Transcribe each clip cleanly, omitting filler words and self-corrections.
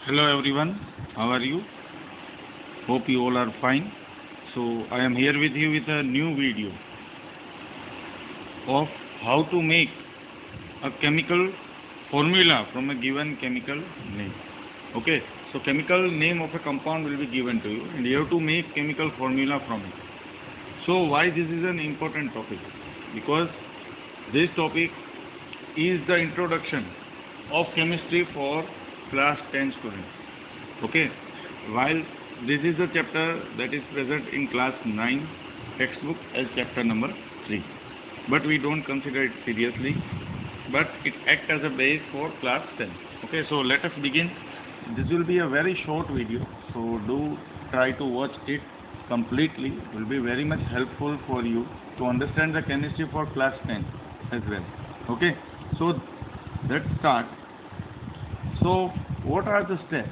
Hello everyone, how are you? Hope you all are fine. So I am here with you with a new video of how to make a chemical formula from a given chemical name. Okay, so chemical name of a compound will be given to you and you have to make chemical formula from it. So why this is an important topic? Because this topic is the introduction of chemistry for class 10 students. Okay, while this is the chapter that is present in class 9 textbook as chapter number 3, but we don't consider it seriously, but it acts as a base for class 10. Okay, so let us begin. This will be a very short video, so do try to watch it completely. It will be very much helpful for you to understand the chemistry for class 10 as well. Okay, so let's start. So what are the steps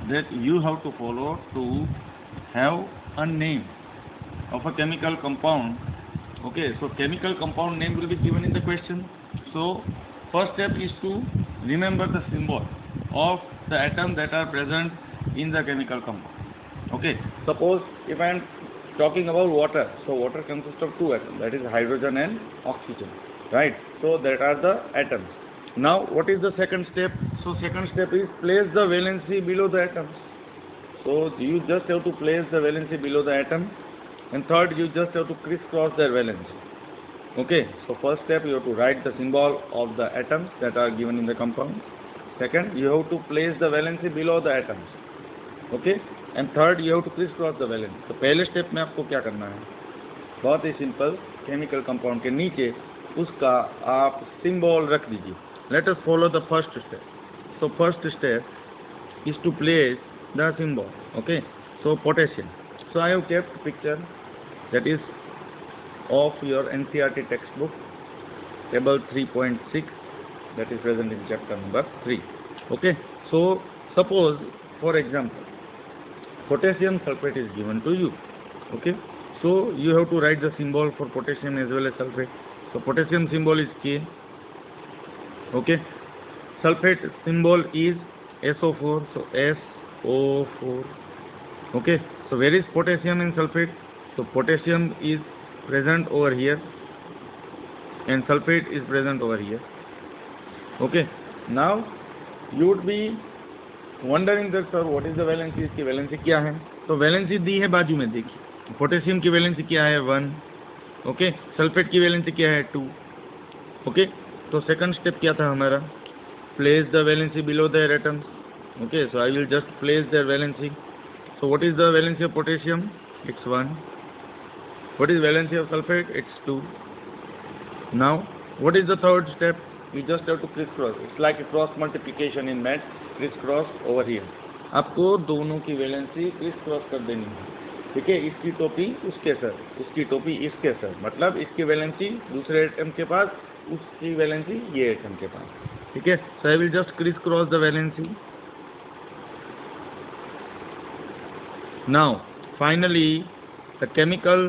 that you have to follow to have a name of a chemical compound? Okay, so chemical compound name will be given in the question. So first step is to remember the symbol of the atom that are present in the chemical compound. Okay, suppose if I am talking about water, so water consists of two atoms, that is hydrogen and oxygen, right? So that are the atoms. Now what is the second step? So second step is place the valency below the atoms. So you just have to place the valency below the atom, and third you just have to crisscross their valency. Okay, so first step you have to write the symbol of the atoms that are given in the compound. Second, you have to place the valency below the atoms. Okay, and third you have to crisscross the valency. तो पहले step में आपको क्या करना है? बहुत ही simple, chemical compound के नीचे उसका आप सिंबल रख दीजिए. Let us follow the first step. So first step is to place the symbol. Okay, so potassium. So I have kept picture that is of your NCERT textbook, table 3.6, that is present in chapter number 3. Okay, so suppose for example potassium sulfate is given to you. Okay, so you have to write the symbol for potassium as well as sulfate. So potassium symbol is K. Okay, sulfate symbol is SO4, so SO4. Okay, so where is potassium and sulfate? So potassium is present over here and sulfate is present over here. Okay, now you would be wondering that sir what is the valency, इसकी valency क्या है? तो valency दी है बाजू में, देखिए potassium की valency क्या है 1. ओके, सल्फेट की वैलेंसी क्या है 2. ओके, तो सेकंड स्टेप क्या था हमारा? Place the valency below their atoms. Okay, so I will just place their valency. So what is the valency of potassium? It's 1. What is valency of sulfate? It's 2. Now what is the third step? You just have to crisscross. It's like a cross multiplication in math. Crisscross over here. आपको दोनों की valency crisscross कर देनी है. ठीक है, इसकी टोपी उसके सर, उसकी टोपी इसके सर, मतलब इसकी वैलेंसी दूसरे एटम के पास, उसकी वैलेंसी ये एटम के पास. ठीक है, so I will just crisscross the valency. Now finally the chemical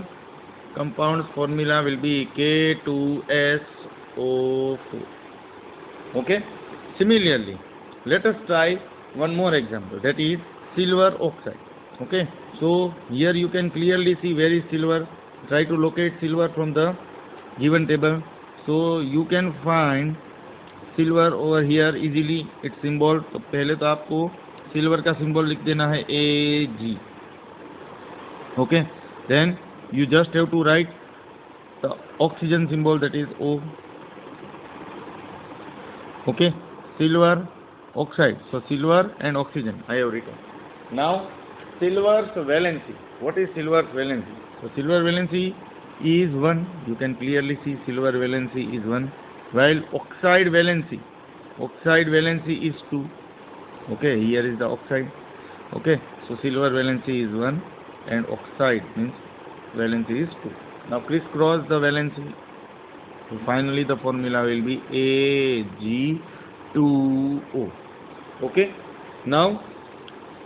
compound's formula will be K2SO4. Okay, similarly let us try one more example, that is silver oxide. Okay, so here you can clearly see where is silver. Try to locate silver from the given table. So you can find silver over here easily, its symbol. तो पहले तो आपको silver का symbol लिख देना है Ag. Okay, then you just have to write the oxygen symbol, that is O. Okay, silver oxide, so silver and oxygen I have written. Now silver's valency, what is silver's valency? So silver valency is 1. You can clearly see silver valency is 1, while oxide valency is 2. Okay, here is the oxide. Okay, so silver valency is 1 and oxide means valency is 2. Now crisscross the valency. So finally the formula will be Ag2O. Okay, now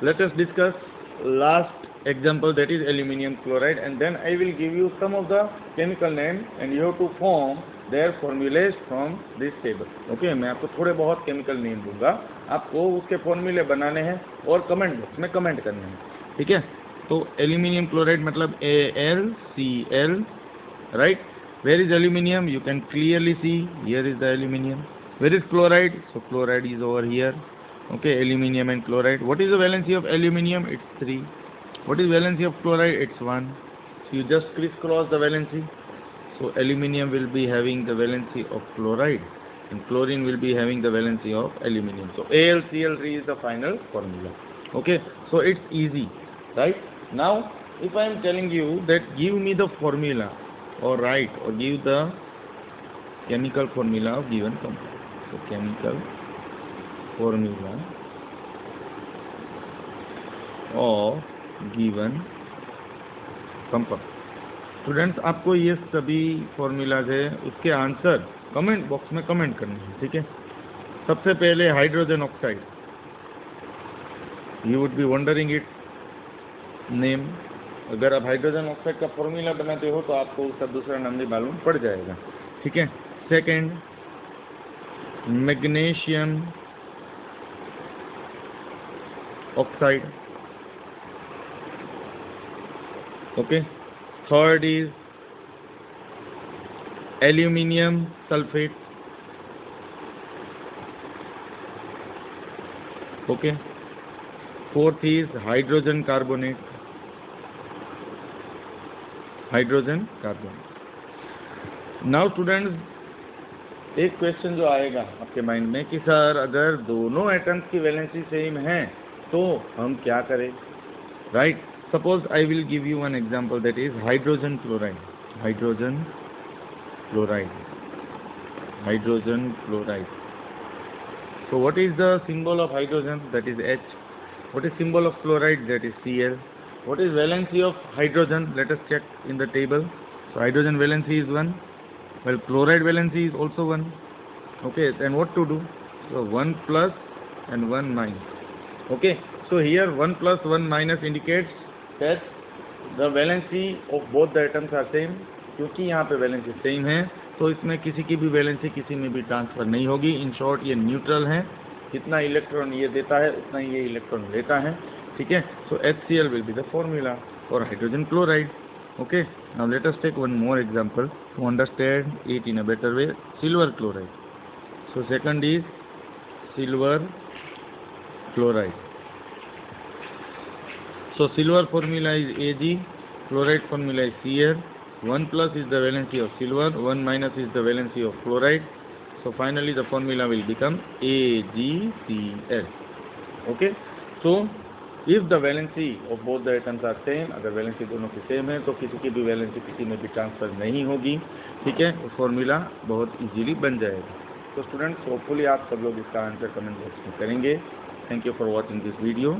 let us discuss last example, that is aluminium chloride, and then I will give you some of the chemical name and you have to form their formulae from this table. Okay, मैं आपको थोड़े बहुत chemical name दूंगा, आपको उसके फॉर्मूले बनाने हैं और कमेंट बॉक्स में कमेंट करने हैं, ठीक है। तो एल्यूमिनियम क्लोराइड मतलब AlCl, right. Where is aluminium? You can clearly see, here is the aluminium. Where is chloride? So chloride is over here. Okay, aluminum and chloride. What is the valency of aluminum? It's 3. What is valency of chloride? It's 1. So you just crisscross the valency. So aluminum will be having the valency of chloride and chlorine will be having the valency of aluminum. So AlCl3 is the final formula. Okay, so it's easy, right? Now if I am telling you that give me the formula or write or give the chemical formula of given compound. So chemical formula of given compound. Students, आपको ये सभी formulas है, उसके answer comment box में comment करने हैं, ठीक है। सबसे पहले hydrogen oxide, you would be wondering it name. अगर आप हाइड्रोजन ऑक्साइड का फॉर्मूला बनाते हो तो आपको उसका दूसरा नाम भी मालूम पड़ जाएगा, ठीक है। Second, magnesium oxide. Okay, third is aluminium sulfate. Okay, fourth is hydrogen carbonate. Hydrogen carbonate. Now students, एक क्वेश्चन जो आएगा आपके माइंड में कि सर अगर दोनों एटम्स की वैलेंसी सेम है तो हम क्या करें, right. Suppose I will give you one example, that is hydrogen chloride. Hydrogen chloride, hydrogen chloride. So what is the symbol of hydrogen? That is H. What is symbol of chloride? That is Cl. What is valency of hydrogen? Let us check in the table. So hydrogen valency is 1. Well, chloride valency is also 1. Okay, then what to do? So 1 plus and 1 minus. Okay, so here 1 plus 1 minus indicates that the valency of both the atoms are same. क्योंकि यहाँ पे valency same है तो इसमें किसी की भी valency किसी में भी ट्रांसफर नहीं होगी। इन शॉर्ट ये न्यूट्रल है, जितना इलेक्ट्रॉन ये देता है उतना ही ये इलेक्ट्रॉन लेता है, ठीक है। सो HCl will be the formula for hydrogen chloride. Okay, now let us take one more example to understand it in a better way. Silver chloride. So second is silver chloride. So silver formula is Ag, chloride formula is Cl. 1 plus is the valency of silver, 1 minus is the valency of chloride. So finally the formula will become AgCl. Okay, so if the valency of both the atoms are same, अगर valency दोनों की same है तो किसी की भी valency किसी में भी ट्रांसफर नहीं होगी, ठीक है। फॉर्मूला बहुत इजीली बन जाएगा। तो स्टूडेंट्स, होपफुली आप सब लोग इसका आंसर कमेंट बॉक्स में करेंगे। Thank you for watching this video.